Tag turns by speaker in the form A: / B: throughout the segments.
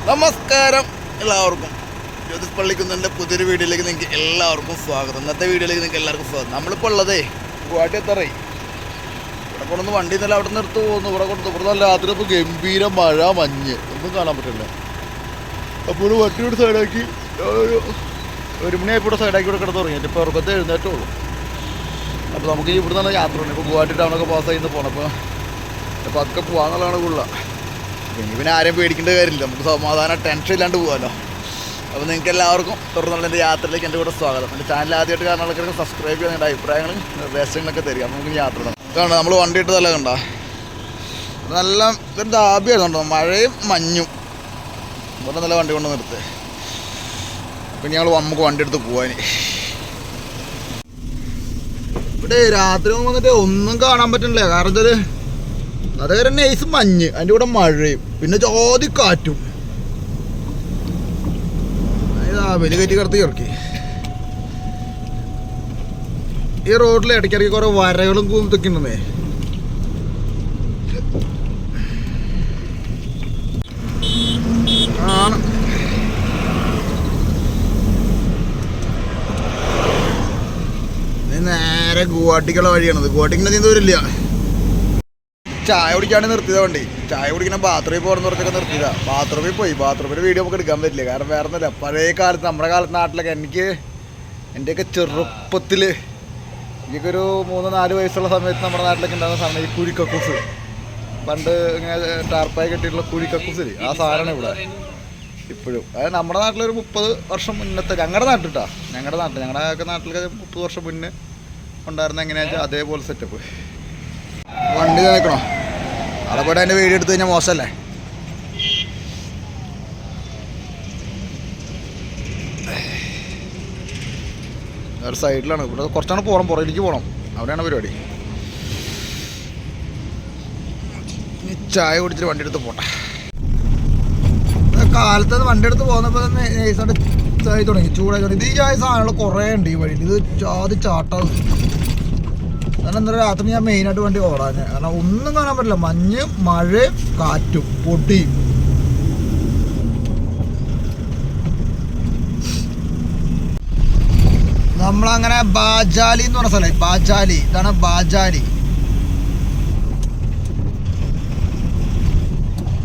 A: നമസ്കാരം എല്ലാവർക്കും. ജ്യോതിസ് പള്ളിക്കുന്നിൻ്റെ പുതിയൊരു വീഡിയോയിലേക്ക് നിങ്ങൾക്ക് എല്ലാവർക്കും സ്വാഗതം. ഇന്നത്തെ വീഡിയോയിലേക്ക് നിങ്ങൾക്ക് എല്ലാവർക്കും സ്വാഗതം. നമ്മളിപ്പോൾ ഉള്ളതേ ഗുവാഹട്ടി എത്തറേ. ഇവിടെ കൊണ്ടൊന്ന് വണ്ടി ഇന്നലെ അവിടെ നിർത്ത് പോകുന്നു. ഇവിടെ നല്ല രാത്രി ഇപ്പോൾ ഗംഭീര മഴ, മഞ്ഞ് ഒന്നും കാണാൻ പറ്റില്ല. അപ്പോൾ വണ്ടിയുടെ സൈഡാക്കി ഒരു മണിയായപ്പോൾ സൈഡാക്കി ഇവിടെ കിടന്ന് തുടങ്ങിയിട്ട് ഇപ്പോൾ ഉറക്കത്തെ എഴുന്നേറ്റുള്ളൂ. അപ്പോൾ നമുക്ക് ഇവിടെ നിന്നാണ് യാത്ര ഉണ്ട്. ഇപ്പോൾ ഗുവാഹട്ടി ടൗണൊക്കെ പാസ് ചെയ്യുന്ന പോകണം. അപ്പോൾ അതൊക്കെ പോകാമെന്നുള്ളതാണ് കൂടുതലാണ്. പിന്നെ ആരെയും പേടിക്കേണ്ട കാര്യമില്ല, നമുക്ക് സമാധാനം ടെൻഷൻ ഇല്ലാണ്ട് പോകാമല്ലോ. അപ്പോൾ നിങ്ങൾക്ക് എല്ലാവർക്കും തുടർന്നുള്ള എൻ്റെ യാത്രയിലേക്ക് എൻ്റെ കൂടെ സ്വാഗതം. എൻ്റെ ചാനൽ ആദ്യമായിട്ട് കാണാനൊക്കെ സബ്സ്ക്രൈബ് ചെയ്യാൻ എൻ്റെ അഭിപ്രായങ്ങളും നിർദ്ദേശങ്ങളൊക്കെ തരിക. അപ്പോൾ നമുക്ക് യാത്ര ഇടാം. കണ്ടോ നമ്മൾ വണ്ടി ഇട്ടതല്ല, കണ്ടോ നല്ല ഇതൊരു ദാബിയായിരുന്നുണ്ടോ, മഴയും മഞ്ഞും. ഇവിടെ നല്ല വണ്ടി കൊണ്ട് നിർത്ത്. പിന്നെ നമുക്ക് വണ്ടി എടുത്ത് പോകാൻ. ഇവിടെ രാത്രി വന്നിട്ട് ഒന്നും കാണാൻ പറ്റുന്നില്ല. കാരണം വെച്ചാൽ അതേപോലെ നൈസ് മഞ്ഞ്, അതിൻ്റെ കൂടെ മഴയും പിന്നെ ജോതി കാറ്റും. വലിയ കയറ്റി കിടത്തി ഇറക്കി. ഈ റോഡിൽ ഇടയ്ക്കിടയ്ക്ക് കുറെ വരകളും ഇതൊക്കെ ഉണ്ടെന്നേ. ആണ് നേരെ ഗുവാഹട്ടിക്കുള്ള വഴിയാണത്. ഗുവാഹട്ടിക്ക് നീ ദൂരമില്ല. ചായ കുടിക്കാണ്ട് നിർത്തിയതാ വണ്ടി. ചായ കുടിക്കുന്ന ബാത്റൂമിൽ പോകുന്ന കുറച്ചൊക്കെ നിർത്തിയതാ. ബാത്റൂമിൽ പോയി. ബാത്റൂമിൽ വീഡിയോ നമുക്ക് എടുക്കാൻ പറ്റില്ല, കാരണം വേറെ ഒന്നുമില്ല. പഴയ കാലത്ത് നമ്മുടെ കാലത്ത് നാട്ടിലൊക്കെ എൻ്റെയൊക്കെ ചെറുപ്പത്തിൽ എനിക്കൊരു 3-4 വയസ്സുള്ള സമയത്ത് നമ്മുടെ നാട്ടിലൊക്കെ ഉണ്ടാകുന്ന സാധനം ഈ കുഴിക്കക്കൂസ്. പണ്ട് ഇങ്ങനെ ടാർപ്പായി കെട്ടിയിട്ടുള്ള കുഴിക്കക്കൂസ്, ആ സാധനമാണ് ഇവിടെ ഇപ്പോഴും. അതായത് നമ്മുടെ നാട്ടിലൊരു 30 വർഷം മുന്നത്തെ, ഞങ്ങളുടെ നാട്ടിട്ടാ, ഞങ്ങളുടെയൊക്കെ നാട്ടിലൊക്കെ 30 വർഷം മുന്നേ ഉണ്ടായിരുന്ന എങ്ങനെയാണെന്ന് വെച്ചാൽ അതേപോലെ സെറ്റപ്പ്. വണ്ടി നിൽക്കണോ അവിടെ പോയിട്ട് അതിൻ്റെ വീഡിയോ എടുത്ത് കഴിഞ്ഞാൽ മോശമല്ലേ. ഒരു സൈഡിലാണ്. ഇവിടെ കുറച്ചാണ് പോകണം, പുറകിലേക്ക് പോകണം. അവിടെയാണ് പരിപാടി. ചായ കുടിച്ചിട്ട് വണ്ടി എടുത്ത് പോട്ടെ. കാലത്ത് വണ്ടി എടുത്ത് പോകുന്നപ്പോൾ തന്നെ നൈസായിട്ട് ചായ തുടങ്ങി, ചൂടായി തുടങ്ങി. ഇത് ഈ ചായ സാധനങ്ങൾ കുറേ ഉണ്ട് ഈ വഴിയിൽ. ഇത് ജാതി ചാട്ടം. കാരണം എന്താ രാത്രി ഞാൻ മെയിനായിട്ട് വണ്ടി ഓടാൻ, കാരണം ഒന്നും കാണാൻ പറ്റില്ല. മഞ്ഞ്, മഴ, കാറ്റും പൊടിയും. നമ്മളങ്ങനെ ബാജാലി എന്ന് പറഞ്ഞ സ്ഥലം. ബാജാലി, ഇതാണ് ബാജാലി.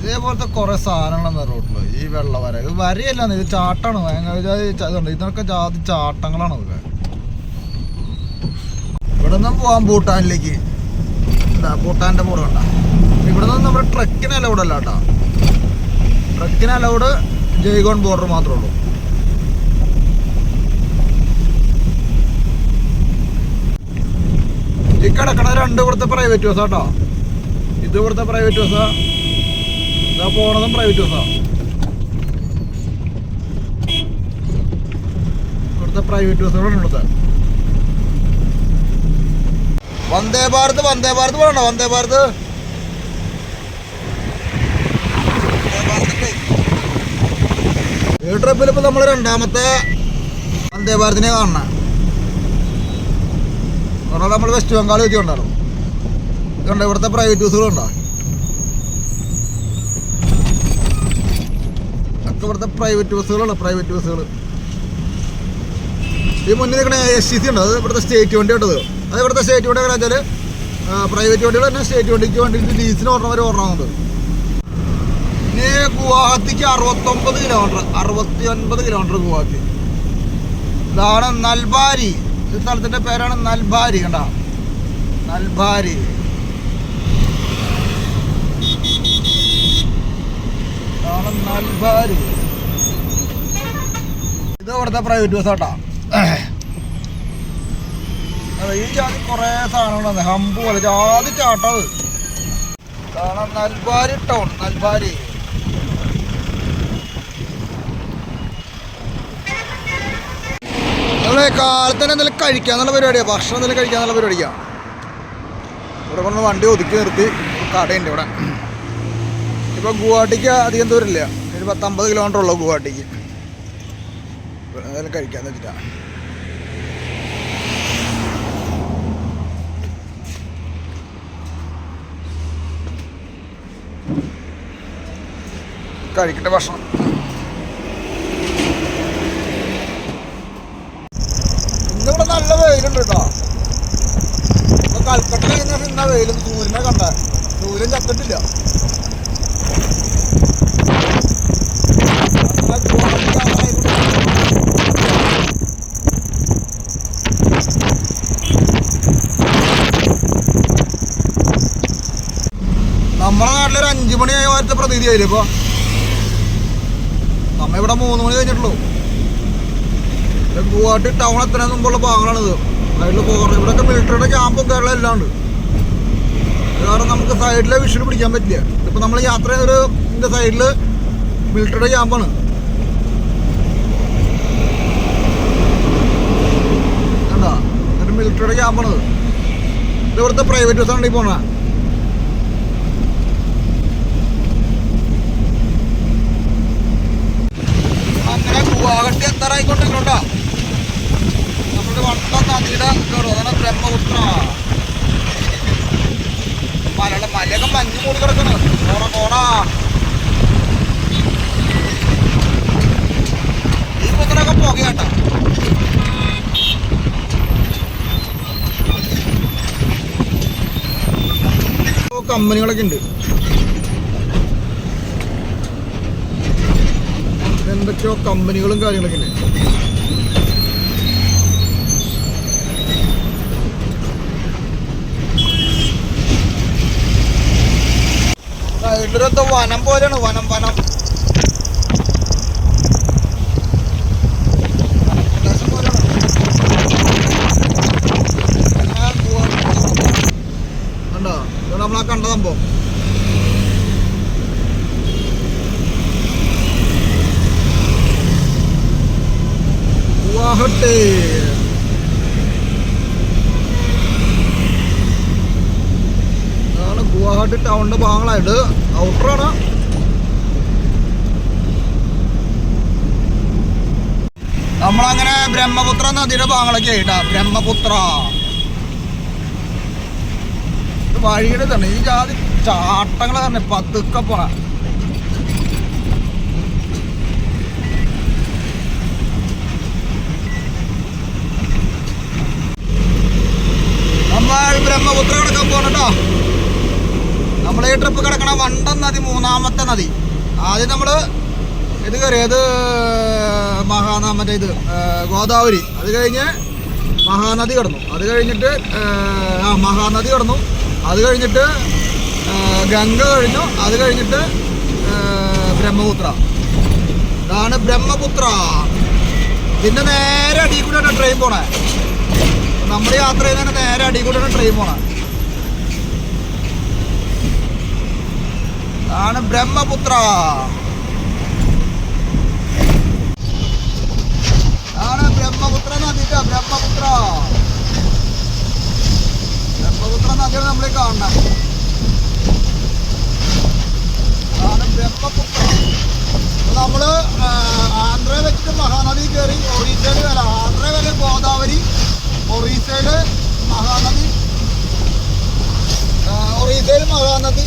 A: ഇതേപോലത്തെ കുറെ സാധനങ്ങളാണ് റോഡില്. ഈ വെള്ള വര, ഇത് വരയല്ല, ഇത് ചാട്ടാണ്. ഭയങ്കര ഇതൊക്കെ ജാതി ചാട്ടങ്ങളാണ്. ഇതൊക്കെ ഇവിടെ നിന്നും പോവാം ഭൂട്ടാനിലേക്ക്. ഭൂട്ടാൻ്റെ ബോർഡ് കണ്ട. ഇവിടെ നിന്ന് നമ്മുടെ ട്രക്കിന് അലൗഡ് അല്ല കേട്ടോ. ട്രക്കിന് അലൗഡ് ജയ്ഗോൺ ബോർഡർ മാത്രമേ ഉള്ളൂ. ഈ കിടക്കണ 2 ഇവിടുത്തെ പ്രൈവറ്റ് ബസ്സാ കേട്ടോ. ഇത് ഇവിടുത്തെ പ്രൈവറ്റ് ബസ്സാ. ഇതാ പോണതും പ്രൈവറ്റ് ബസ്സാ. ഇവിടുത്തെ പ്രൈവറ്റ് ബസ്സുകളാണ് ഇവിടുത്തെ. വന്ദേ ഭാരത് പറയണ്ട. വന്ദേ ഭാരത് ഈ ട്രിപ്പിൽ ഇപ്പൊ നമ്മള് 2ാമത്തെ വന്ദേ ഭാരതിനെ കാണണം. കാരണം നമ്മൾ വെസ്റ്റ് ബംഗാൾ എത്തിക്കൊണ്ടായിരുന്നു. ഇതുണ്ട് ഇവിടുത്തെ പ്രൈവറ്റ് ബസ്സുകളുണ്ടോ, ഒക്കെ ഇവിടുത്തെ പ്രൈവറ്റ് ബസ്സുകളുണ്ട്. പ്രൈവറ്റ് ബസ്സുകൾ ഈ മുന്നിൽ നിൽക്കണ STC ഉണ്ട്, അത് ഇവിടുത്തെ സ്റ്റേറ്റ് വണ്ടി ഉണ്ടത്. അത് ഇവിടുത്തെ സ്റ്റേറ്റ് വണ്ടി എങ്ങനെ വെച്ചാൽ പ്രൈവറ്റ് വണ്ടികൾ തന്നെ സ്റ്റേറ്റ് വണ്ടിക്ക് ലീസിന് ഓർണവർ ഓർണമുണ്ട്. ഇനി ഗുവാഹത്തിക്ക് 69 കിലോമീറ്റർ, 69 കിലോമീറ്റർ ഗുവാഹത്തി. ഇതാണ് നൽബാരി. ഈ സ്ഥലത്തിൻ്റെ പേരാണ് നൽബാരി. കണ്ട, നൽബാരി. ഇതാണ് നൽബാരി. ഇത് ഇവിടുത്തെ പ്രൈവറ്റ് ബസ് കേട്ടോ. ഈ ജാതി കുറേ സാധനങ്ങളുണ്ട്. ഹമ്പ് പോലെ ജാതി ചാട്ടത്. കാരണം നൽബാരി ടൗൺ, നൽബാരി. നമ്മളെ കാലത്ത് തന്നെ എന്തെങ്കിലും കഴിക്കാന്നുള്ള പരിപാടിയാണ്, ഭക്ഷണം എന്തെങ്കിലും കഴിക്കാന്നുള്ള പരിപാടിയാണ്. ഇവിടെ കൊണ്ട് വണ്ടി ഒതുക്കി നിർത്തി. കടയുണ്ട് ഇവിടെ. ഇപ്പം ഗുവാഹട്ടിക്ക് അധികം ദൂരമില്ല, ഒരു 10-50 കിലോമീറ്റർ ഉള്ളൂ ഗുവാഹട്ടിക്ക്. എന്തെങ്കിലും കഴിക്കാന്ന് വെച്ചിട്ടാണ്. കഴിക്കട്ടെ ഭക്ഷണം. ഇന്നിവിടെ നല്ല വെയിലുണ്ട് കേട്ടോ. ഇപ്പൊ കൽക്കട്ട ഇന്ന വെയിലും സൂര്യനെ കണ്ട സൂര്യൻ ചത്തിട്ടില്ല. നമ്മളെ നാട്ടിലൊരു 5 മണിയായ മാറ്റത്തെ പ്രതീതി ആയില്ലേ ഇപ്പൊ. നമ്മ ഇവിടെ 3 മണി കഴിഞ്ഞിട്ടുള്ളൂ. ഗുവാഹട്ടി ടൗൺ എത്തുന്ന മുമ്പുള്ള ഭാഗങ്ങളാണിത്. സൈഡിൽ പോകണം. ഇവിടെയൊക്കെ മിലിറ്ററിയുടെ ക്യാമ്പും കേരളം എല്ലാം ഉണ്ട്. കാരണം നമുക്ക് സൈഡിലെ വിഷയം പിടിക്കാൻ പറ്റില്ല. ഇപ്പം നമ്മൾ യാത്ര ചെയ്യുന്നൊരു സൈഡിൽ മിലിറ്ററിയുടെ ക്യാമ്പാണ്. എന്താ ഒരു മിലിറ്ററിയുടെ ക്യാമ്പാണ്. ഇത് ഇവിടുത്തെ പ്രൈവറ്റ് ബസ്സാണ് ഈ പോണ. അങ്ങനെ ഗുവാഹട്ടി എത്താറായിക്കൊണ്ടിരിക്കണോട്ടോ. നമ്മുടെ വട്ടം നദിയുടെ അതാണ് ബ്രഹ്മപുത്ര. മലയൊക്കെ മഞ്ഞ് മൂടി കിടക്കുന്നു. കോട ഈ പുത്രൊക്കെ പുകയാട്ടോ. കമ്പനികളൊക്കെ ഉണ്ട്. എന്തൊക്കെയോ കമ്പനികളും കാര്യങ്ങളൊക്കെ ഉണ്ട്. സൈഡിലൊക്കെ വനം പോലെയാണ്. വനം കണ്ടോ? ഇവിടെ നമ്മളാ കണ്ട സംഭവം. ഗുവാഹട്ടി ഗുവാഹട്ടി ടൗണിന്റെ ഭാഗങ്ങളായിട്ട് ഔട്ടറാണ്. നമ്മളങ്ങനെ ബ്രഹ്മപുത്ര നദിയുടെ ഭാഗങ്ങളൊക്കെ ആയിട്ടാ. ബ്രഹ്മപുത്ര വഴിയുടെ തന്നെ ഈ ജാതി ചാട്ടങ്ങൾ തന്നെ പതുക്കെ പോണ. നമ്മൾ ബ്രഹ്മപുത്ര കിടക്കാൻ പോകണട്ടോ. നമ്മൾ ഈ ട്രിപ്പ് കിടക്കണ വണ്ടൻ നദി 3ാമത്തെ നദി. ആദ്യം നമ്മൾ ഇത് കയറിയത് മറ്റേ ഗോദാവരി. അത് കഴിഞ്ഞ് മഹാനദി കിടന്നു. അത് കഴിഞ്ഞിട്ട് മഹാനദി കിടന്നു. അത് കഴിഞ്ഞിട്ട് ഗംഗ കഴിഞ്ഞു. അത് കഴിഞ്ഞിട്ട് ബ്രഹ്മപുത്ര. ഇതാണ് ബ്രഹ്മപുത്ര. ഇതിൻ്റെ നേരെ അടിയിൽ കൂടെയാണ് ട്രെയിൻ പോണേ. നമ്മൾ യാത്ര ചെയ്യുന്നതിന് നേരെ അടിയിൽ കൂടെയാണ് ട്രെയിൻ പോണേ. ആണ് ബ്രഹ്മപുത്ര. ആണ് ബ്രഹ്മപുത്ര നദി. ബ്രഹ്മപുത്ര നദിയാണ് നമ്മൾ കാണണം. ആണ് ബ്രഹ്മപുത്ര. നമ്മള് ആന്ധ്ര വെച്ചിട്ട് മഹാനദി കയറി. ഒറീസയില് ആന്ധ്ര വരെ ഗോദാവരി, ഒറീസയില് മഹാനദി, ഒറീസയിൽ മഹാനദി,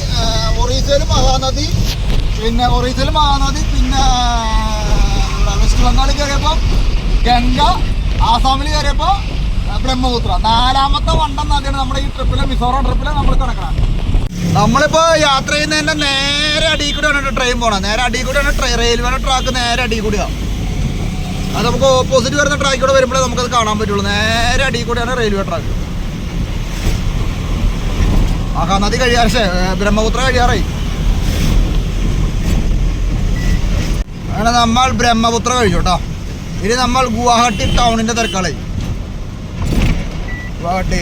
A: പിന്നെ പിന്നെ വെസ്റ്റ് ബംഗാളിൽ കയറിയപ്പോൾ ഗംഗ, ആസാമിൽ കയറിയപ്പോൾ ബ്രഹ്മപുത്ര. 4ാമത്തെ വണ്ടൻ നദിയാണ് നമ്മുടെ ഈ ട്രിപ്പില്, മിസോറാം ട്രിപ്പില് നമ്മൾ കിടക്കണം. നമ്മളിപ്പോൾ യാത്ര ചെയ്യുന്നതിൻ്റെ നേരെ അടിയിൽ കൂടെയാണ് ട്രെയിൻ പോകണം. നേരെ അടിയിൽ കൂടെയാണ് റെയിൽവേയുടെ ട്രാക്ക്. നേരെ അടിയിൽ കൂടെയാണ്. അത് നമുക്ക് ഓപ്പോസിറ്റ് വരുന്ന ട്രാക്കിലൂടെ വരുമ്പോഴേ നമുക്കത് കാണാൻ പറ്റുള്ളൂ. നേരെ അടിയിൽ കൂടെയാണ് റെയിൽവേ ട്രാക്ക്. മഹാനദി കഴിയാറേ, ബ്രഹ്മപുത്ര കഴിയാറായി. അങ്ങനെ നമ്മൾ ബ്രഹ്മപുത്ര കഴിച്ചു കേട്ടോ. ഇനി നമ്മൾ ഗുവാഹട്ടി ടൗണിൻ്റെ തിരക്കാളായി. ഗുവാഹട്ടി.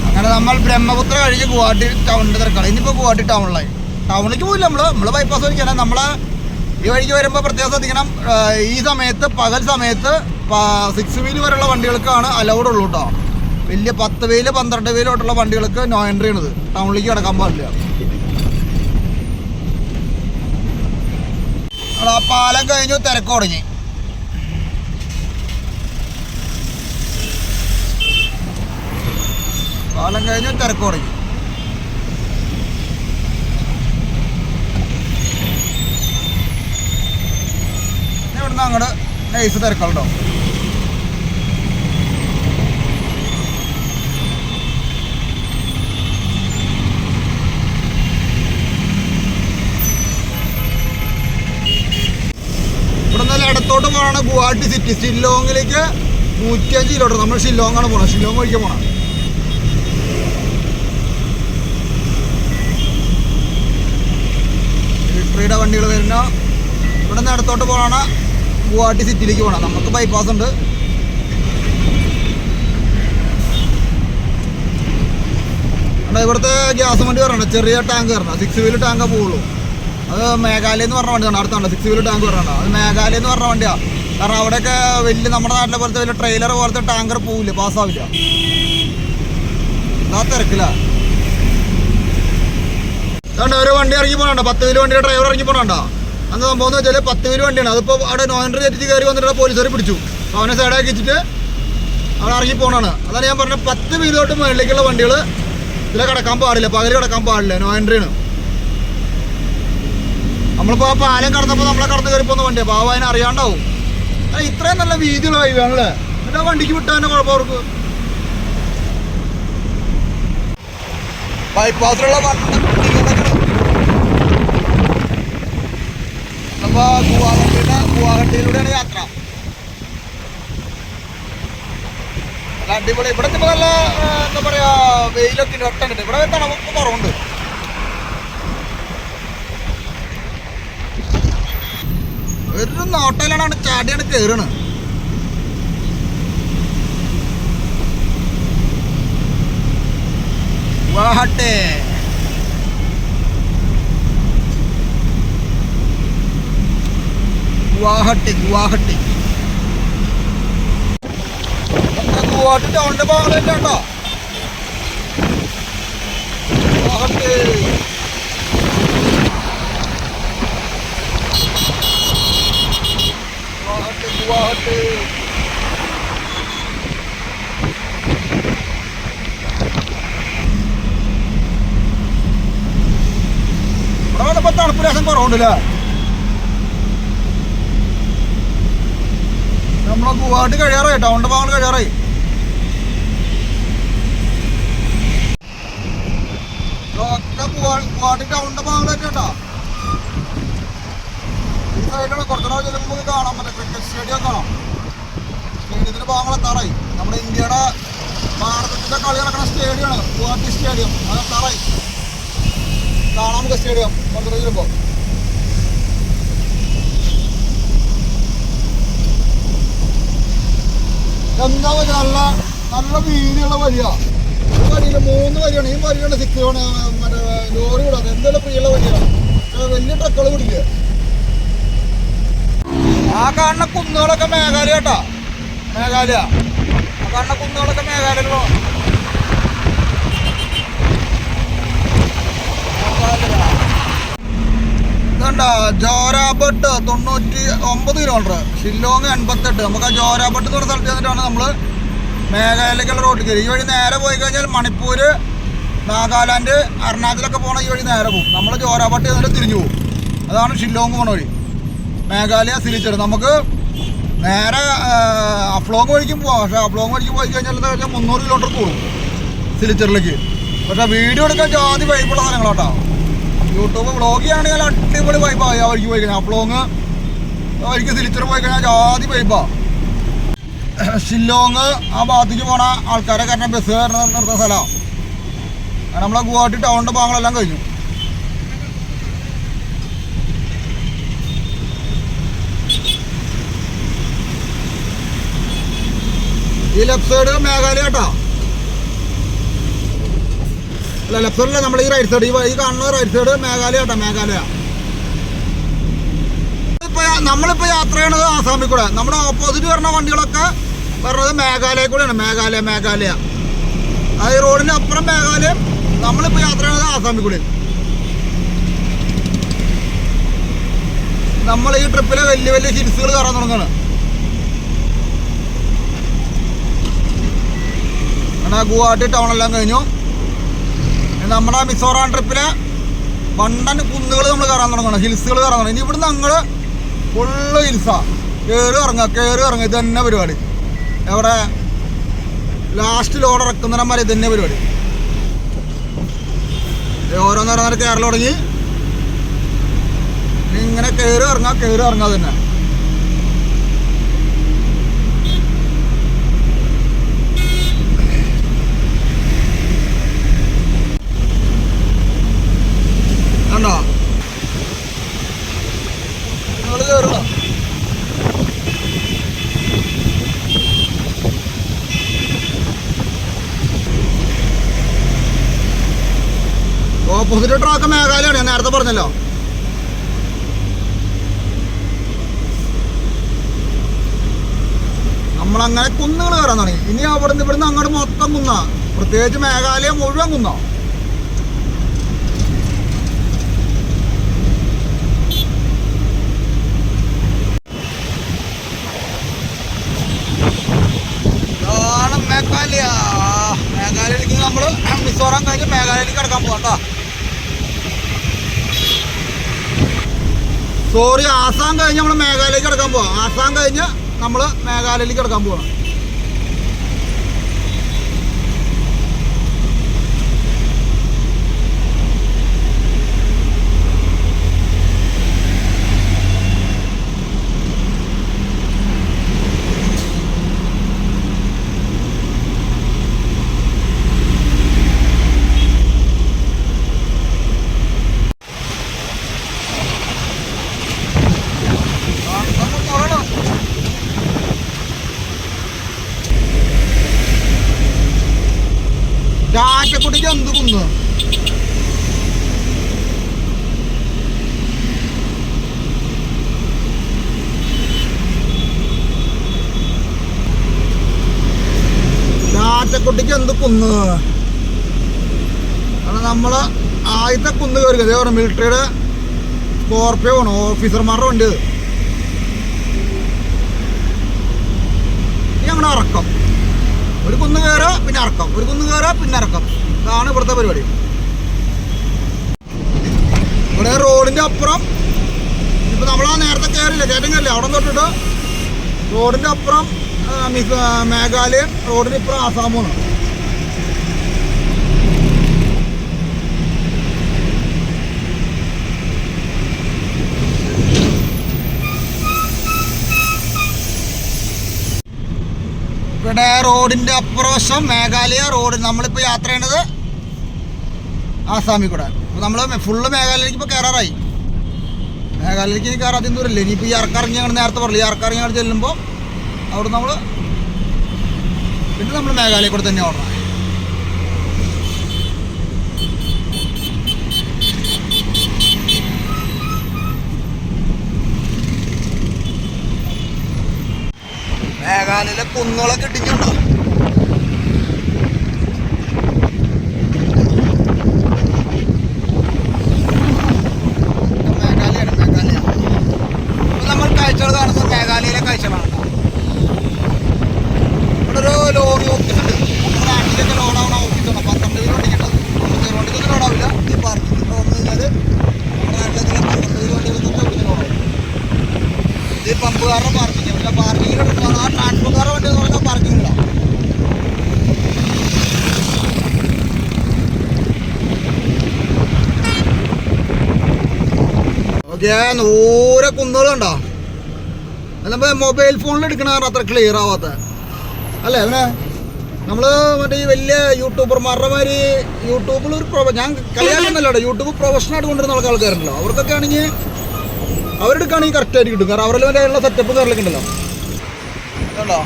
A: അങ്ങനെ നമ്മൾ ബ്രഹ്മപുത്ര കഴിഞ്ഞ് ഗുവാഹട്ടി ടൗണിൻ്റെ തിരക്കാളായി. ഇനിയിപ്പോൾ ഗുവാഹട്ടി ടൗണിലായി. ടൗണിലേക്ക് പോയില്ല. നമ്മൾ ബൈപ്പാസ് വഴിക്കാണ്. നമ്മളെ ഈ വഴിക്ക് വരുമ്പോൾ പ്രത്യേകം ശ്രദ്ധിക്കണം. ഈ സമയത്ത് പകൽ സമയത്ത് 6 വീല് വരെയുള്ള വണ്ടികൾക്കാണ് അലൗഡ് ഉള്ളൂ കേട്ടോ. വലിയ 10 വീല് 12 വീലോട്ടുള്ള വണ്ടികൾക്ക് നോ എൻട്രി ആണിത്. ടൗണിലേക്ക് കിടക്കാൻ പാടില്ല. ആ പാലം കഴിഞ്ഞു, തിരക്ക് തുടങ്ങി. പാലം കഴിഞ്ഞു, തിരക്ക് തുടങ്ങി.
B: അങ്ങോട്ട് നൈസ് തിരക്കുണ്ടാവും. ഇവിടെ നല്ല ഇടത്തോട്ട് പോകണ ഗുവാഹട്ടി സിറ്റി. ഷില്ലോങ്ങിലേക്ക് 105 കിലോമീറ്റർ. നമ്മൾ ഷില്ലോങ്ങാണ് പോകണം. ഷില്ലോങ് വഴിക്ക് പോകണം. മിലിറ്ററിയുടെ വണ്ടികൾ വരുന്ന ഇവിടെ നിന്ന് ഇടത്തോട്ട് പോകണ ഗുവാഹട്ടി സിറ്റിയിലേക്ക് പോകണം. നമുക്ക് ബൈപ്പാസ് ഉണ്ട്. ഇവിടുത്തെ ഗ്യാസ് വണ്ടി പറഞ്ഞിട്ടുണ്ട്, ചെറിയ ടാങ്ക് വരണം. 6 വീൽ ടാങ്കേ പോവുള്ളൂ. അത് മേഘാലയ എന്ന് പറഞ്ഞ വണ്ടിയാണ്. അടുത്തുണ്ട് 6 വീൽ ടാങ്ക് പറഞ്ഞിട്ടുണ്ട്. അത് മേഘാലയ എന്ന് പറഞ്ഞ വണ്ടിയാണ്. കാരണം അവിടെയൊക്കെ വലിയ നമ്മുടെ നാട്ടിലെ പോലത്തെ വലിയ ട്രെയിലർ പോലത്തെ ടാങ്കർ പോവില്ല, പാസ്സാവില്ല. ആ തിരക്കില്ല. അതുകൊണ്ട് ഒരു വണ്ടി ഇറങ്ങി പോകണ്ട. 10 വീൽ വണ്ടിയുടെ ഡ്രൈവർ ഇറങ്ങി പോകണ്ട. അന്ന് സംഭവം എന്ന് വെച്ചാൽ 10 വീൽ വണ്ടിയാണ്. അതിപ്പോൾ അവിടെ നോയൻഡർ തെറ്റിച്ച് കയറി വന്നിട്ട് പോലീസുകാർ പിടിച്ചു. അപ്പോൾ അവനെ സൈഡാക്കി വെച്ചിട്ട് അവിടെ ഇറങ്ങി പോകണമാണ്. അതാണ് ഞാൻ പറഞ്ഞത്, 10 വീൽ തൊട്ട് മുകളിലേക്കുള്ള വണ്ടികൾ ഇതിലെ കിടക്കാൻ പാടില്ല, പകല് കിടക്കാൻ പാടില്ല. നോയൻഡറിയാണ്. നമ്മളിപ്പോൾ ആ പാലം കടന്നപ്പോൾ നമ്മളെ കടന്ന് കയറി പോകുന്ന വണ്ടിയാണ്. അപ്പോൾ അതിനെ അറിയാണ്ടാവും. ഇത്രയും നല്ല വീതിയുള്ള ഹൈവേ ആണല്ലേ. എന്നിട്ട് ആ വണ്ടിക്ക് വിട്ടാൽ തന്നെ കുഴപ്പം അവർക്ക്. ബൈപ്പാസിലുള്ള ഗുവാഹട്ടിയിലൂടെയാണ് യാത്ര. അടിപൊളി. ഇവിടെ ഇപ്പോൾ നല്ല എന്താ പറയുക, വെയിലൊക്കെ ഒട്ടുണ്ട്. ഇവിടെ തണുപ്പ് കുറവുണ്ട്. ഒരു നോട്ടയിലാണ് ചാടിയാണ് കയറണ്. ഗുവാഹട്ടി ഗുവാഹട്ടി ഗുവാഹട്ടി ഗുവാഹട്ടി ടൗണിന്റെ ഭാഗങ്ങളൊക്കെ ഉണ്ടോ? ഗുവാഹട്ടി ഗുവാഹട്ടി ഇവിടെ വന്നപ്പോ തണുപ്പ് ലേശം കുറവുണ്ടല്ലേ. നമ്മളെ ഗുവാഹട്ടി കഴിയാറായി, ടൗണിന്റെ ഭാഗങ്ങൾ കഴിയാറായി. ഗുവാഹട്ടി ടൗണിന്റെ ഭാഗങ്ങളൊക്കെ ഉണ്ടോ? ഈ സൈഡിലുള്ള കുറച്ചുകൂടെ ചെല്ലുമ്പോൾ കാണാൻ പറ്റും, ക്രിക്കറ്റ് സ്റ്റേഡിയം കാണാം. സ്റ്റേഡിയത്തിന്റെ ഭാഗങ്ങളെത്താറായി. നമ്മുടെ ഇന്ത്യയുടെ ഭാരതത്തിന്റെ കളി നടക്കുന്ന സ്റ്റേഡിയമാണ് ഗുവാഹട്ടി സ്റ്റേഡിയം. അതെത്താറായി. കാണാം നമുക്ക് സ്റ്റേഡിയം കുറച്ചുകൂടെ ചെല്ലുമ്പോൾ. എന്താ പറയുക, നല്ല നല്ല വീതിയുള്ള വഴിയാണ്. ഈ വഴിയിൽ 3 വരിയാണ്. ഈ വഴിയാണ് 6 മറ്റേ ലോറി വിടാതെ എന്തെങ്കിലും പ്രിയുള്ള വഴിയാണ്. വലിയ ട്രക്കുകൾ വിടില്ല. ആ കാണുന്ന കുന്നുകളൊക്കെ മേഘാലയ കേട്ടോ, മേഘാലയ. ആ കാണുന്ന കുന്നുകളൊക്കെ മേഘാലയ. ഇതണ്ട ജോരാബട്ട് 99 കിലോമീറ്റർ, ഷില്ലോങ് 88. നമുക്ക് ആ ജോരാബട്ട് എന്ന് പറഞ്ഞ സ്ഥലത്ത് ചെന്നിട്ടാണ് നമ്മൾ മേഘാലയയിലേക്കുള്ള റോഡിൽ കയറി. ഈ വഴി നേരെ പോയി കഴിഞ്ഞാൽ മണിപ്പൂർ, നാഗാലാൻഡ്, അരുണാചലൊക്കെ പോകണ ഈ വഴി നേരെ പോകും. നമ്മൾ ജോരാബട്ട് ചെന്നിട്ട് തിരിഞ്ഞു പോകും. അതാണ് ഷില്ലോങ് പോണ വഴി. മേഘാലയ സിലിച്ചർ. നമുക്ക് നേരെ അഫ്ലോങ് വഴിക്കും പോവാം. പക്ഷേ അഫ്ലോങ് വഴിക്ക് പോയി കഴിഞ്ഞാൽ എന്താ വെച്ചാൽ 300 കിലോമീറ്റർ പോകും സിലിച്ചറിലേക്ക്. പക്ഷേ വീഡിയോ എടുക്കാൻ ജാതി വൈബുള്ള സ്ഥലങ്ങളാട്ടോ. യൂട്യൂബ് വ്ളോഗ് ചെയ്യുകയാണെങ്കിൽ അടിപൊളി വൈബാണ്. ആ വഴിക്ക് പോയി കഴിഞ്ഞാൽ അഫ്ലോങ് വഴിക്ക് സിലിച്ചർ പോയി കഴിഞ്ഞാൽ ജാതി വൈബാണ്. ഷില്ലോങ് ആ ഭാഗത്തേക്ക് പോണ ആൾക്കാരെ കാരണം ബസ് നിർത്തുന്ന സ്ഥലമാണ്. നമ്മളെ ഗുവാഹട്ടി ടൗണിൻ്റെ ഭാഗങ്ങളെല്ലാം കഴിഞ്ഞു. ഈ ലെഫ്റ്റ് സൈഡ് മേഘാലയ കേട്ടോ. അല്ല, ലെഫ്റ്റ് സൈഡില്ല, നമ്മൾ ഈ റൈറ്റ് സൈഡ്, ഈ കാണുന്ന റൈറ്റ് സൈഡ് മേഘാലയ കേട്ടോ, മേഘാലയ. നമ്മളിപ്പോൾ യാത്ര ചെയ്യണത് ആസാമിൽ കൂടെ. നമ്മുടെ ഓപ്പോസിറ്റ് വരുന്ന വണ്ടികളൊക്കെ വരുന്നത് മേഘാലയ കൂടെയാണ്. മേഘാലയ ആ ഈ റോഡിൻ്റെ അപ്പുറം മേഘാലയം. നമ്മളിപ്പോൾ യാത്ര ചെയ്യണത് ആസാമിൽ കൂടെ. നമ്മൾ ഈ ട്രിപ്പിലെ വലിയ വലിയ ഹിൽസുകൾ കയറാൻ തുടങ്ങുകയാണ്. ഗുവാഹട്ടി ടൗണെല്ലാം കഴിഞ്ഞു. നമ്മുടെ മിസോറാം ട്രിപ്പിലെ വണ്ടൻ കുന്നുകൾ നമ്മൾ കയറാൻ തുടങ്ങണം, ഹിൽസുകൾ കയറാൻ തുടങ്ങണം. ഇനി ഇവിടുന്ന് ഞങ്ങൾ ഫുള്ള് ഹിൽസാണ്. കയറി ഇറങ്ങുക ഇത് തന്നെ പരിപാടി. എവിടെ ലാസ്റ്റ് ലോഡ് ഇറക്കുന്നിടം വരെ ഇത് തന്നെ പരിപാടി. ഓരോന്നോരോന്നേരം കയറൽ തുടങ്ങി. ഇങ്ങനെ കയറി ഇറങ്ങുക തന്നെ. കണ്ടോ നിങ്ങൾ കയറുക. ഓപ്പോസിറ്റ് ട്രാക്ക് മേഘാലയാണ്, ഞാൻ നേരത്തെ പറഞ്ഞല്ലോ. നമ്മളങ്ങനെ കുന്നുകൾ കയറാൻ തുടങ്ങി. ഇനി ഇവിടുന്ന് അങ്ങോട്ട് മൊത്തം കുന്നാ, പ്രത്യേകിച്ച് മേഘാലയ മുഴുവൻ കുന്നാ. മേഘാലയയിലേക്ക് നമ്മൾ മിസോറാം കഴിഞ്ഞ് മേഘാലയയിലേക്ക് കിടക്കാൻ പോകാം. സോറി, ആസാം കഴിഞ്ഞ് നമ്മൾ മേഘാലയയിലേക്ക് കിടക്കാൻ പോവാം. ആസാം കഴിഞ്ഞ് നമ്മൾ മേഘാലയയിലേക്ക് കിടക്കാൻ പോവാം. രാജക്കുട്ടിക്ക് എന്ത് കുന്ന്, രാജക്കുട്ടിക്ക് എന്ത് കുന്ന്. കാരണം നമ്മള് ആദ്യത്തെ കുന്ന് കയറി മിലിറ്ററിയുടെ സ്കോർപ്പിയോ ആണ്, ഓഫീസർമാരുടെ വണ്ടി. ഇനി അങ്ങനെ ഇറക്കം, ഒരു കുന്ന് കയറുക പിന്നെ ഇറക്കം, ഒരു കുന്ന് കയറുക പിന്നെ ഇറക്കം. ഇതാണ് ഇവിടുത്തെ പരിപാടി. ഇവിടെ റോഡിൻ്റെ അപ്പുറം ഇപ്പം നമ്മളാ നേരത്തെ കയറില്ല, കയറ്റം കയറില്ല, അവിടെ തൊട്ടിട്ട് റോഡിൻ്റെ അപ്പുറം മേഘാലയം, റോഡിന് ഇപ്പുറം ആസാമാണ്. ഇവിടെ റോഡിൻ്റെ അപ്പുറവശം മേഘാലയ റോഡ്. നമ്മളിപ്പോൾ യാത്ര ചെയ്യണത് ആസാമിൽ കൂടെ. അപ്പോൾ നമ്മൾ ഫുള്ള് മേഘാലയയിലേക്ക് ഇപ്പോൾ കയറാറായി. മേഘാലയയിലേക്ക് ഇനി കയറാൻ അധികം ദൂരമില്ല. ഇനിയിപ്പോൾ ഈ ഇറക്കിറങ്ങി ഞങ്ങൾ നേരത്തെ പറഞ്ഞില്ല, ഈ ഇറക്കിറങ്ങി ഞങ്ങൾ ചെല്ലുമ്പോൾ അവിടെ നമ്മൾ പിന്നെ നമ്മൾ മേഘാലയ കൂടെ തന്നെ ഓടണം. മേഘാലയയിലെ കുന്നുകളൊക്കെ ഇടിഞ്ഞുണ്ടോ? മേഘാലയ ഇപ്പൊ നമ്മൾ കാഴ്ചകൾ കാണുന്നത് മേഘാലയയിലെ കാഴ്ചകളാണ്. ഇവിടെ ഒരു ലോറി ഓഫീസുണ്ട്. നമ്മുടെ നാട്ടിലൊക്കെ ലോഡാവണ ഓഫീസാണ്. 12 കിലോ വണ്ടിക്കുള്ളത്. വണ്ടിക്കൊന്നും ലോഡാവില്ല. ഈ പാർക്കിംഗ് വന്നു കഴിഞ്ഞാൽ നമ്മുടെ നാട്ടിലൊക്കെ 12 വണ്ടികൾക്കൊക്കെ ഇവിടെ ലോഡാവും. ഈ പമ്പുകാരുടെ പാർക്കിംഗ്, പാർക്കിങ്ങിൽ ആ ട്രാൻസ്പോർട്ടുകാരുടെ വണ്ടി എന്ന് പറഞ്ഞാൽ പാർക്കിങ്ങിലാണ്. ഓക്കെ, നൂരെ കുന്നുകളുണ്ടോ? നമ്മൾ മൊബൈൽ ഫോണിൽ എടുക്കണ അത്ര ക്ലിയർ ആവാത്ത അല്ലേ അവനെ. നമ്മൾ മറ്റേ ഈ വലിയ യൂട്യൂബർമാരുടെ മാതിരി യൂട്യൂബിൽ ഒരു ഞാൻ കളിയാക്കുന്നല്ലോ, യൂട്യൂബ് പ്രൊഫഷനായിട്ട് കൊണ്ടുവരുന്ന ആൾക്കാരുണ്ടല്ലോ, അവർക്കൊക്കെ ആണെങ്കിൽ അവരെടുക്കുകയാണെങ്കിൽ കറക്റ്റായിട്ട് കിട്ടും. കാരണം അവരുടെ അതിനുള്ള സെറ്റപ്പ് കയറിലൊക്കെ ഉണ്ടല്ലോ. കണ്ടോ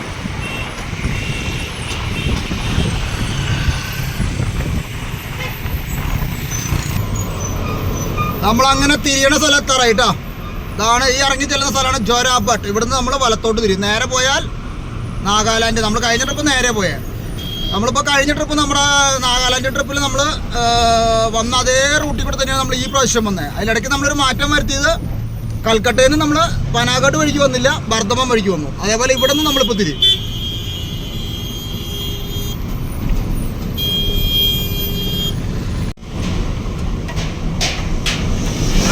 B: നമ്മളങ്ങനെ തിരിയണ സ്ഥലത്താറായിട്ടാ. ഇതാണ് ഈ ഇറങ്ങി ചെല്ലുന്ന സ്ഥലമാണ് ജോരാബട്ട്. ഇവിടുന്ന് നമ്മൾ വലത്തോട്ട് തിരിയും. നേരെ പോയാൽ നാഗാലാൻഡ്. നമ്മൾ കഴിഞ്ഞ ട്രിപ്പ് നേരെ പോയാൽ, നമ്മളിപ്പോൾ കഴിഞ്ഞ ട്രിപ്പ് നമ്മുടെ നാഗാലാൻഡ് ട്രിപ്പിൽ നമ്മൾ വന്ന അതേ റൂട്ടിൽ കൂടെ തന്നെയാണ് നമ്മൾ ഈ പ്രാവശ്യം വന്നത്. അതിലിടയ്ക്ക് നമ്മളൊരു മാറ്റം വരുത്തിയത്, കൽക്കട്ടയിൽ നിന്ന് നമ്മൾ പനാഘട്ട് വഴിക്ക് വന്നില്ല, ബർദമൻ വഴിക്ക് വന്നു. അതേപോലെ ഇവിടെ നിന്ന് നമ്മളിപ്പോൾ തിരിയും.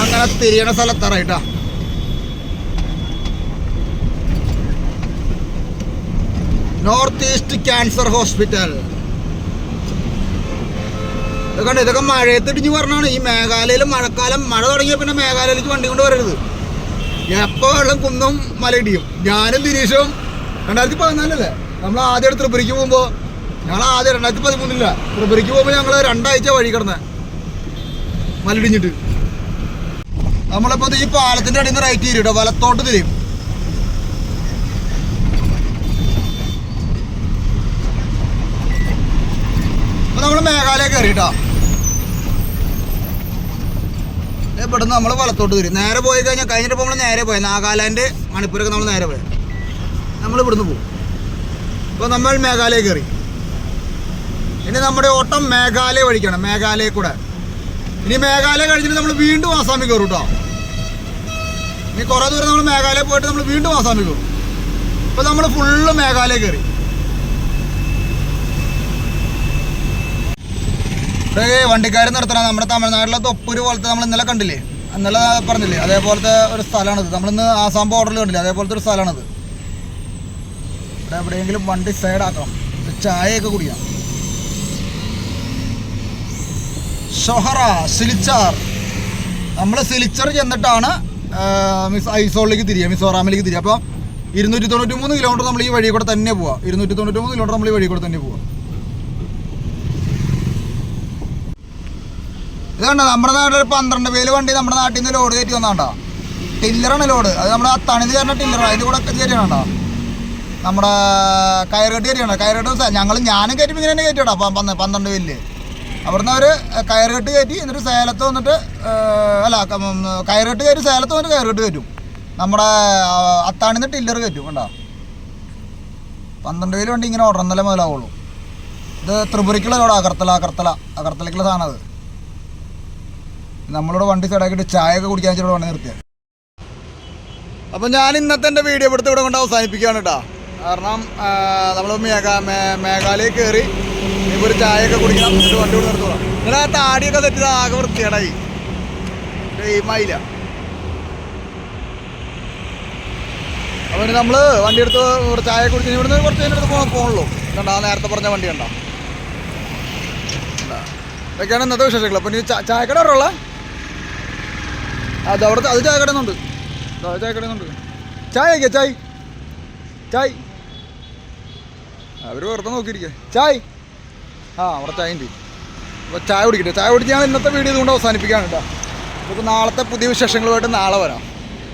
B: അങ്ങനെ തിരിയണ സ്ഥലത്താറായിട്ടാ. North east cancer hospital. ഇതൊക്കെ ഇതൊക്കെ മഴയത്തിടിഞ്ഞ് പറഞ്ഞാണ്. ഈ മേഘാലയയിൽ മഴക്കാലം മഴ തുടങ്ങിയ പിന്നെ മേഘാലയയിലേക്ക് വണ്ടി കൊണ്ട് വരരുത്. എപ്പോൾ വെള്ളം കുന്നും മലയിടിയും. ഞാനും ദിനീഷും 2014 നമ്മൾ ആദ്യമായിട്ട് ത്രിപുരയ്ക്ക് പോകുമ്പോൾ, ഞങ്ങൾ ആദ്യം 2013 ത്രിപുരയ്ക്ക് പോകുമ്പോൾ ഞങ്ങൾ 2 ആഴ്ച വഴി കിടന്ന് മലയിടിഞ്ഞിട്ട്. നമ്മളിപ്പോൾ ഈ പാലത്തിൻ്റെ അടിയിൽ നിന്ന് റൈറ്റ് തിരിയും കേട്ടോ, വലത്തോട്ട് തിരിയും. അപ്പോൾ നമ്മൾ മേഘാലയ കയറി കേട്ടോ. ഇവിടുന്ന് നമ്മൾ വലത്തോട്ട് തിരിയും. നേരെ പോയി കഴിഞ്ഞാൽ കഴിഞ്ഞിട്ട് നമ്മൾ നേരെ പോയി നാഗാലാൻഡ് മണിപ്പൂരൊക്കെ നമ്മൾ നേരെ പോയി നമ്മൾ ഇവിടുന്ന് പോകും. ഇപ്പോൾ നമ്മൾ മേഘാലയ കയറി. ഇനി നമ്മുടെ ഓട്ടം മേഘാലയ വഴിക്കാണ്, മേഘാലയ കൂടെ. ഇനി മേഘാലയ കഴിഞ്ഞിട്ട് നമ്മൾ വീണ്ടും ആസാമിൽ കയറും കേട്ടോ. ഇനി കുറേ ദൂരം നമ്മൾ മേഘാലയ പോയിട്ട് നമ്മൾ വീണ്ടും ആസാമിൽ കയറും. ഇപ്പോൾ നമ്മൾ ഫുള്ള് മേഘാലയ കയറി. വണ്ടിക്കാരൻ നിർത്തണം. നമ്മുടെ തമിഴ്നാട്ടിലെ തൊപ്പൂര് പോലത്തെ നമ്മൾ ഇന്നലെ കണ്ടില്ലേ, ഇന്നലെ പറഞ്ഞില്ലേ, അതേപോലത്തെ ഒരു സ്ഥലമാണിത്. നമ്മളിന്ന് ആസാം ബോർഡറിൽ കണ്ടില്ലേ, അതേപോലത്തെ ഒരു സ്ഥലമാണിത്. ഇവിടെ എവിടെയെങ്കിലും വണ്ടി സൈഡാക്കണം, ചായയൊക്കെ കുടിക്കാം. ഷൊഹറ സിലിച്ചാർ. നമ്മൾ സിലിച്ചർ ചെന്നിട്ടാണ് ഐസോളിലേക്ക് തിരിയുക, മിസോറാമിലേക്ക് തിരിയുക. അപ്പോൾ 293 കിലോമീറ്റർ നമ്മൾ ഈ വഴി കൂടെ തന്നെ പോവാം. 293 കിലോമീറ്റർ നമ്മൾ ഈ വഴി കൂടെ തന്നെ പോവാം. ഇത് കണ്ടോ, നമ്മുടെ നാട്ടിലൊരു 12 പേര് വണ്ടി നമ്മുടെ നാട്ടിൽ നിന്ന് ലോഡ് കയറ്റി വന്നാണ്ടോ. ടില്ലറാണ് ലോഡ്. അത് നമ്മുടെ അത്താണിന്ന് കയറുന്ന ടില്ലറാണ്. അതിൻ്റെ കൂടെ കയറ്റിയാണോ നമ്മുടെ കയറുകെട്ട് കയറ്റിയാണോ. കയറുകെട്ട് ഞാനും കയറ്റി ഇങ്ങനെ തന്നെ കയറ്റിയോടാ. 12 പേരില് അവിടുന്ന് അവർ കയറുകെട്ട് കയറ്റി. എന്നിട്ട് സേലത്ത് വന്നിട്ട് കയറുകെട്ട് കയറ്റി സേലത്ത് വന്നിട്ട് കയറുകെട്ട് കയറ്റും. നമ്മുടെ അത്താണിന്ന് ടില്ലർ കയറ്റും. കണ്ടോ, 12 പേര് വണ്ടി ഇങ്ങനെ ഓർഡർ എന്നാലേ മുതലാവുള്ളൂ. ഇത് ത്രിപുരയ്ക്കുള്ള ലോഡ്. അകർത്തലയ്ക്കുള്ള സാധനം അത്. നമ്മളിവിടെ വണ്ടി സൈഡാക്കിയിട്ട് ചായയൊക്കെ കുടിക്കാൻ വെച്ചിട്ട് വണ്ടി നിർത്തിയത്. അപ്പം ഞാൻ ഇന്നത്തെ എൻ്റെ വീഡിയോ എടുത്ത് ഇവിടെ കൊണ്ട് അവസാനിപ്പിക്കുകയാണ് കേട്ടോ. കാരണം നമ്മൾ മേഘാലയ കയറി ഇപ്പോൾ ഒരു ചായയൊക്കെ കുടിക്കണം, എന്നിട്ട് വണ്ടി ഇവിടെ നിർത്തുക. എന്നിട്ട് ആ താടിയൊക്കെ തെറ്റിയത് ആകെ വൃത്തിയേടായി, എയിമായില്ല. അപ്പോൾ ഇനി നമ്മൾ വണ്ടി എടുത്ത് ഇവിടെ ചായ കുടിച്ച് ഇവിടുന്ന് കുറച്ച് കഴിഞ്ഞിട്ട് പോകണുള്ളൂ. കണ്ടോ, നേരത്തെ പറഞ്ഞ വണ്ടി കണ്ടോ. ഇതൊക്കെയാണ് ഇന്നത്തെ വിശേഷങ്ങൾ. അപ്പോൾ ഇനി ചായക്കട ഉള്ള അത് അവിടെ അത് ചായ കടയുന്നുണ്ട്. ചായ കടയുന്നുണ്ട്. ചായ കഴിക്കുക, ചായ് അവർ വെറുതെ നോക്കിയിരിക്കുക. ചായ് അവിടെ ചായ ഉണ്ട്. അപ്പോൾ ചായ കുടിക്കട്ടെ. ചായ കുടിച്ച് ഞാൻ ഇന്നത്തെ വീഡിയോ ഇതുകൊണ്ട് അവസാനിപ്പിക്കുകയാണ് കേട്ടോ. ഇപ്പോൾ നാളത്തെ പുതിയ വിശേഷങ്ങളുമായിട്ട് നാളെ വരാം.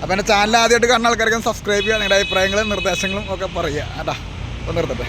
B: അപ്പോൾ എൻ്റെ ചാനൽ ആദ്യമായിട്ട് കാണുന്ന ആൾക്കാർക്ക് സബ്സ്ക്രൈബ് ചെയ്യുക. നിങ്ങളുടെ അഭിപ്രായങ്ങളും നിർദ്ദേശങ്ങളും ഒക്കെ പറയുക കേട്ടോ. അപ്പോൾ നിർത്തട്ടെ.